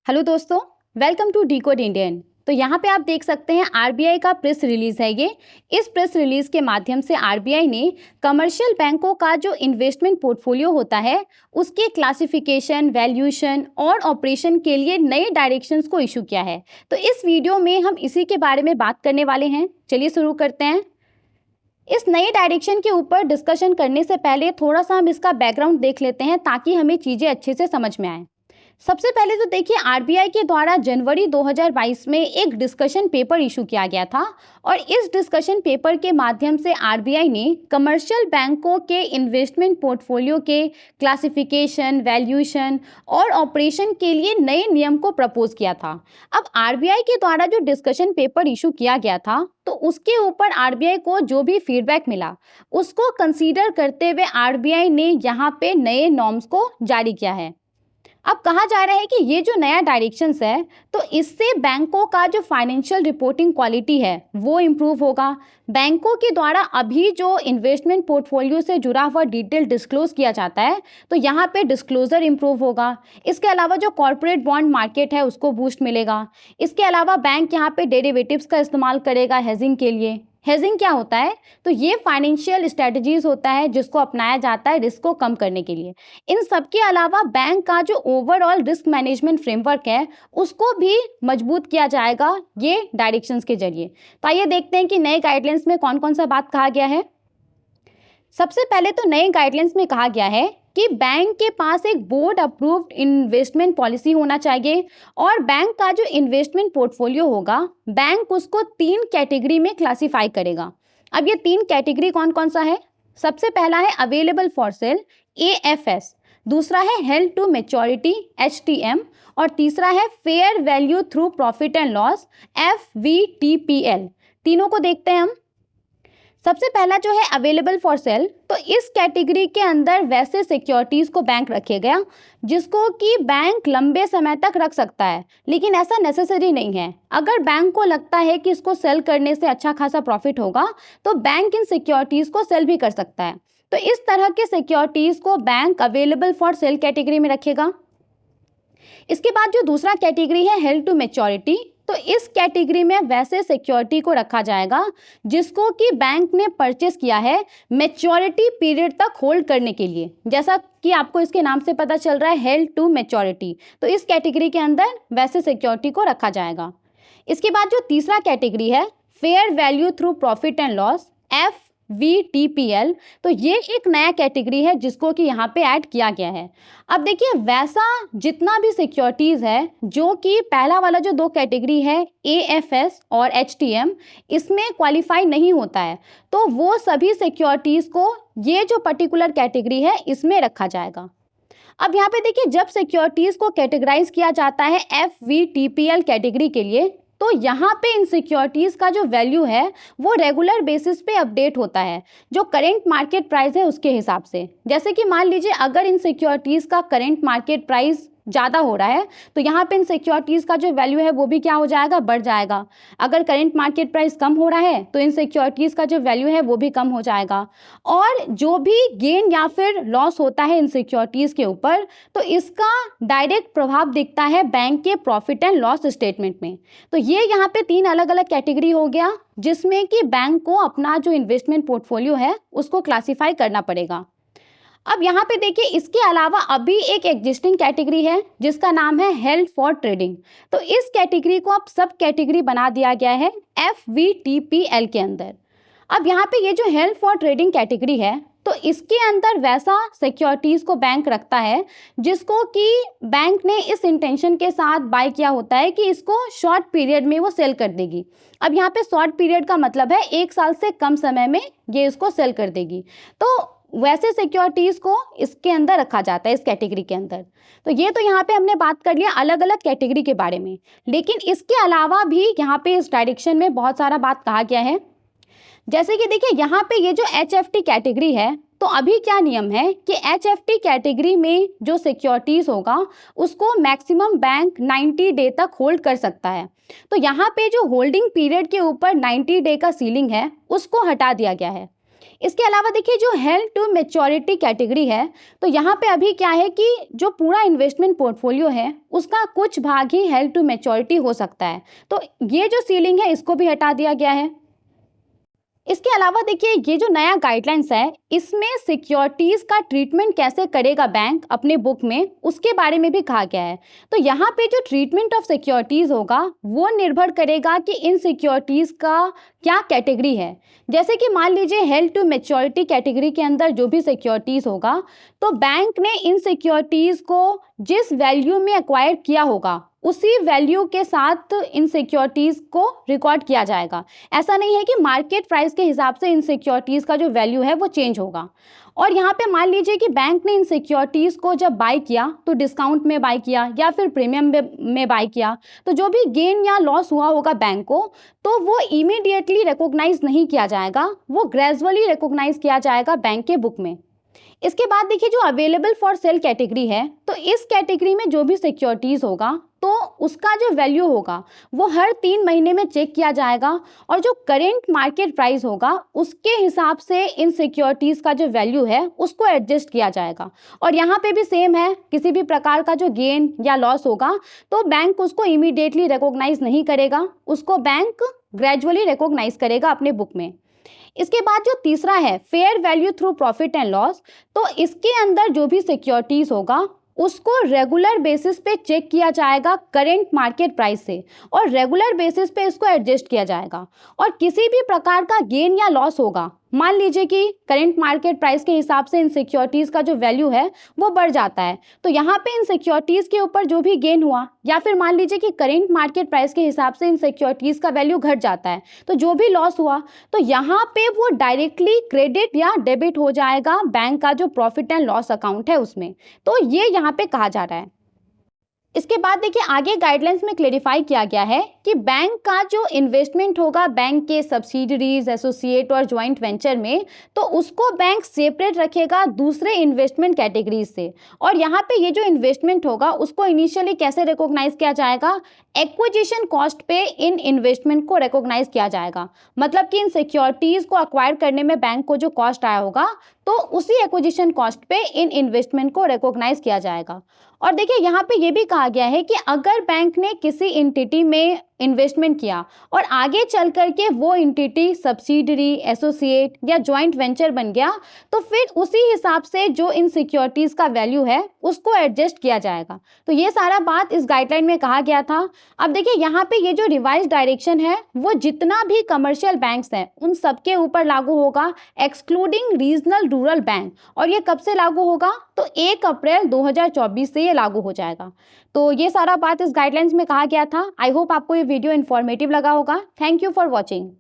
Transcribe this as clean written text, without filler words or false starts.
Hello दोस्तों, welcome to decode Indian. तो यहाँ पे आप देख सकते हैं आरबीआई का प्रेस रिलीज है ये। इस प्रेस रिलीज के माध्यम से आरबीआई ने कमर्शियल बैंकों का जो इन्वेस्टमेंट पोर्टफोलियो होता है उसके क्लासिफिकेशन, वैल्यूएशन और ऑपरेशन के लिए नए डायरेक्शंस को इशू किया है। तो इस वीडियो में हम इसी के बारे में बात करने वाले हैं। चलिए शुरू करते हैं। इस नए डायरेक्शन के ऊपर डिस्कशन करने से पहले थोड़ा सा हम इसका बैकग्राउंड देख लेते हैं ताकि हमें चीज़ें अच्छे से समझ में आए। सबसे पहले तो देखिए, आरबीआई के द्वारा जनवरी 2022 में एक डिस्कशन पेपर इशू किया गया था और इस डिस्कशन पेपर के माध्यम से आरबीआई ने कमर्शियल बैंकों के इन्वेस्टमेंट पोर्टफोलियो के क्लासिफिकेशन, वैल्यूएशन और ऑपरेशन के लिए नए नियम को प्रपोज किया था। अब आरबीआई के द्वारा जो डिस्कशन पेपर इशू किया गया था तो उसके ऊपर आरबीआई को जो भी फीडबैक मिला उसको कंसीडर करते हुए आरबीआई ने यहाँ पे नए नॉर्म्स को जारी किया है। अब कहा जा रहा है कि ये जो नया डायरेक्शंस है तो इससे बैंकों का जो फाइनेंशियल रिपोर्टिंग क्वालिटी है वो इम्प्रूव होगा। बैंकों के द्वारा अभी जो इन्वेस्टमेंट पोर्टफोलियो से जुड़ा हुआ डिटेल डिस्क्लोज किया जाता है तो यहाँ पे डिस्क्लोजर इम्प्रूव होगा। इसके अलावा जो कॉर्पोरेट बॉन्ड मार्केट है उसको बूस्ट मिलेगा। इसके अलावा बैंक यहाँ पे डेरिवेटिव्स का इस्तेमाल करेगा हेजिंग के लिए। हेजिंग क्या होता है? तो ये फाइनेंशियल स्ट्रेटजीज होता है जिसको अपनाया जाता है रिस्क को कम करने के लिए। इन सब के अलावा बैंक का जो ओवरऑल रिस्क मैनेजमेंट फ्रेमवर्क है उसको भी मजबूत किया जाएगा ये डायरेक्शंस के जरिए। तो आइए देखते हैं कि नए गाइडलाइंस में कौन कौन सा बात कहा गया है। सबसे पहले तो नए गाइडलाइंस में कहा गया है कि बैंक के पास एक बोर्ड अप्रूव्ड इन्वेस्टमेंट पॉलिसी होना चाहिए और बैंक का जो इन्वेस्टमेंट पोर्टफोलियो होगा बैंक उसको 3 कैटेगरी में क्लासिफाई करेगा। अब ये 3 कैटेगरी कौन कौन सा है? सबसे पहला है अवेलेबल फॉर सेल AFS, दूसरा है हेल्ड टू मैच्योरिटी HTM और तीसरा है fair value through profit and loss FVTPL। तीनों को देखते हैं हम। सबसे पहला जो है अवेलेबल फॉर सेल, तो इस कैटेगरी के अंदर वैसे सिक्योरिटीज़ को बैंक रखेगा जिसको कि बैंक लंबे समय तक रख सकता है, लेकिन ऐसा नेसेसरी नहीं है। अगर बैंक को लगता है कि इसको सेल करने से अच्छा खासा प्रॉफिट होगा तो बैंक इन सिक्योरिटीज़ को सेल भी कर सकता है। तो इस तरह के सिक्योरिटीज़ को bank available for sale category में रखेगा। इसके बाद जो दूसरा कैटेगरी है हेल्ड टू मैच्योरिटी, तो इस कैटेगरी में वैसे सिक्योरिटी को रखा जाएगा जिसको कि बैंक ने परचेस किया है मैच्योरिटी पीरियड तक होल्ड करने के लिए। जैसा कि आपको इसके नाम से पता चल रहा है हेल्ड टू मैच्योरिटी, तो इस कैटेगरी के अंदर वैसे सिक्योरिटी को रखा जाएगा। इसके बाद जो तीसरा कैटेगरी है fair value through profit and loss FVTPL, तो ये एक नया कैटेगरी है जिसको कि यहाँ पे ऐड किया गया है। अब देखिए, वैसा जितना भी सिक्योरिटीज़ है जो कि पहला वाला जो 2 कैटेगरी है AFS और HTM इसमें क्वालिफाई नहीं होता है, तो वो सभी सिक्योरिटीज़ को ये जो पर्टिकुलर कैटेगरी है इसमें रखा जाएगा। अब यहाँ पे देखिए, जब सिक्योरिटीज़ को कैटेगराइज किया जाता है FVTPL कैटेगरी के लिए तो यहाँ पे इन सिक्योरिटीज़ का जो वैल्यू है वो रेगुलर बेसिस पे अपडेट होता है जो करेंट मार्केट प्राइस है उसके हिसाब से। जैसे कि मान लीजिए अगर इन सिक्योरिटीज़ का करेंट मार्केट प्राइस ज़्यादा हो रहा है तो यहाँ पे इन सिक्योरिटीज़ का जो वैल्यू है वो भी क्या हो जाएगा, बढ़ जाएगा। अगर करेंट मार्केट प्राइस कम हो रहा है तो इन सिक्योरिटीज़ का जो वैल्यू है वो भी कम हो जाएगा। और जो भी गेन या फिर लॉस होता है इन सिक्योरिटीज़ के ऊपर तो इसका डायरेक्ट प्रभाव दिखता है बैंक के प्रॉफिट एंड लॉस स्टेटमेंट में। तो ये यहाँ पे 3 अलग अलग कैटेगरी हो गया जिसमें कि बैंक को अपना जो इन्वेस्टमेंट पोर्टफोलियो है उसको क्लासीफाई करना पड़ेगा। अब यहाँ पे देखिए, इसके अलावा अभी एक एग्जिस्टिंग कैटेगरी है जिसका नाम है हेल्ड फॉर ट्रेडिंग, तो इस कैटेगरी को अब सब कैटेगरी बना दिया गया है FVTPL के अंदर। अब यहाँ पे ये जो हेल्ड फॉर ट्रेडिंग कैटेगरी है तो इसके अंदर वैसा सिक्योरिटीज़ को बैंक रखता है जिसको कि बैंक ने इस इंटेंशन के साथ बाय किया होता है कि इसको शॉर्ट पीरियड में वो सेल कर देगी। अब यहाँ पे शॉर्ट पीरियड का मतलब है 1 साल से कम समय में ये इसको सेल कर देगी। तो वैसे सिक्योरिटीज़ को इसके अंदर रखा जाता है, इस कैटेगरी के अंदर। तो ये तो यहाँ पे हमने बात कर लिया अलग अलग कैटेगरी के बारे में, लेकिन इसके अलावा भी यहाँ पे इस डायरेक्शन में बहुत सारा बात कहा गया है। जैसे कि देखिए, यहाँ पे ये जो HFT कैटेगरी है तो अभी क्या नियम है कि HFT कैटेगरी में जो सिक्योरिटीज़ होगा उसको मैक्सिमम बैंक 90 डे तक होल्ड कर सकता है। तो यहाँ पे जो होल्डिंग पीरियड के ऊपर 90 डे का सीलिंग है उसको हटा दिया गया है। इसके अलावा देखिए जो हेल्ड टू मैच्योरिटी कैटेगरी है, तो यहाँ पे अभी क्या है कि जो पूरा इन्वेस्टमेंट पोर्टफोलियो है उसका कुछ भाग ही हेल्ड टू मैच्योरिटी हो सकता है। तो ये जो सीलिंग है इसको भी हटा दिया गया है। इसके अलावा देखिए ये जो नया गाइडलाइंस है इसमें सिक्योरिटीज का ट्रीटमेंट कैसे करेगा बैंक अपने बुक में, उसके बारे में भी कहा गया है। तो यहाँ पे जो ट्रीटमेंट ऑफ सिक्योरिटीज होगा वो निर्भर करेगा कि इन सिक्योरिटीज का क्या कैटेगरी है। जैसे कि मान लीजिए हेल्ड टू मैच्योरिटी कैटेगरी के अंदर जो भी सिक्योरिटीज होगा, तो बैंक ने इन सिक्योरिटीज को जिस वैल्यू में एक्वायर किया होगा उसी वैल्यू के साथ इन सिक्योरिटीज को रिकॉर्ड किया जाएगा। ऐसा नहीं है कि मार्केट प्राइस के हिसाब से इन सिक्योरिटीज का जो वैल्यू है वो चेंज होगा। और यहाँ पे मान लीजिए कि बैंक ने इन सिक्योरिटीज को जब बाय किया तो डिस्काउंट में बाय किया या फिर प्रीमियम में बाय किया, तो जो भी गेन या लॉस हुआ होगा बैंक को, तो वो इमीडिएटली रिकॉग्नाइज नहीं किया जाएगा, वो ग्रेजुअली रिकॉग्नाइज किया जाएगा बैंक के बुक में। इसके बाद देखिए जो अवेलेबल फॉर सेल कैटेगरी है, तो इस कैटेगरी में जो भी सिक्योरिटीज होगा तो उसका जो वैल्यू होगा वो हर 3 महीने में चेक किया जाएगा और जो करेंट मार्केट प्राइस होगा उसके हिसाब से इन सिक्योरिटीज का जो वैल्यू है उसको एडजस्ट किया जाएगा। और यहाँ पे भी सेम है, किसी भी प्रकार का जो गेन या लॉस होगा तो बैंक उसको इमीडिएटली रिकॉग्नाइज नहीं करेगा, उसको बैंक ग्रेजुअली रिकॉग्नाइज करेगा अपने बुक में। इसके बाद जो तीसरा है fair value through profit and loss, तो इसके अंदर जो भी सिक्योरिटीज होगा उसको रेगुलर बेसिस पे चेक किया जाएगा करेंट मार्केट प्राइस से और रेगुलर बेसिस पे इसको एडजस्ट किया जाएगा। और किसी भी प्रकार का गेन या लॉस होगा, मान लीजिए कि करेंट मार्केट प्राइस के हिसाब से इन सिक्योरिटीज का जो वैल्यू है वो बढ़ जाता है, तो यहाँ पे इन सिक्योरिटीज के ऊपर जो भी गेन हुआ या फिर मान लीजिए कि करेंट मार्केट प्राइस के हिसाब से इन सिक्योरिटीज का वैल्यू घट जाता है, तो जो भी लॉस हुआ तो यहाँ पे वो डायरेक्टली क्रेडिट या डेबिट हो जाएगा बैंक का जो प्रॉफिट एंड लॉस अकाउंट है उसमें। तो ये यहाँ पे कहा जा रहा है। इसके बाद देखिए आगे गाइडलाइंस में क्लेरिफाई किया गया है कि बैंक का जो इन्वेस्टमेंट होगा बैंक के सब्सिडरीज, एसोसिएट और ज्वाइंट वेंचर में, तो उसको बैंक सेपरेट रखेगा दूसरे इन्वेस्टमेंट कैटेगरीज से। और यहाँ पे ये जो इन्वेस्टमेंट होगा उसको इनिशियली कैसे रिकॉग्नाइज किया जाएगा, एक्विजिशन कॉस्ट पे इन इन्वेस्टमेंट को रिकॉग्नाइज किया जाएगा। मतलब कि इन सिक्योरिटीज को अक्वायर करने में बैंक को जो कॉस्ट आया होगा तो उसी एक्विजिशन कॉस्ट पे इन इन्वेस्टमेंट को रिकॉग्नाइज किया जाएगा। और देखिए यहाँ पे ये भी कहा गया है कि अगर बैंक ने किसी एंटिटी में इन्वेस्टमेंट किया और आगे चल करके वो एंटिटी सब्सिडरी, एसोसिएट या जॉइंट वेंचर बन गया, तो फिर उसी हिसाब से जो इन सिक्योरिटीज का वैल्यू है उसको एडजस्ट किया जाएगा। तो ये सारा बात इस गाइडलाइन में कहा गया था। अब देखिए यहाँ पे ये जो रिवाइज डायरेक्शन है वो जितना भी कमर्शियल बैंक्स हैं उन सबके ऊपर लागू होगा, एक्सक्लूडिंग रीजनल रूरल बैंक। और ये कब से लागू होगा, तो 1 अप्रैल 2024 से ये लागू हो जाएगा। तो ये सारा बात इस गाइडलाइंस में कहा गया था। आई होप आपको ये वीडियो इन्फॉर्मेटिव लगा होगा। Thank you for watching.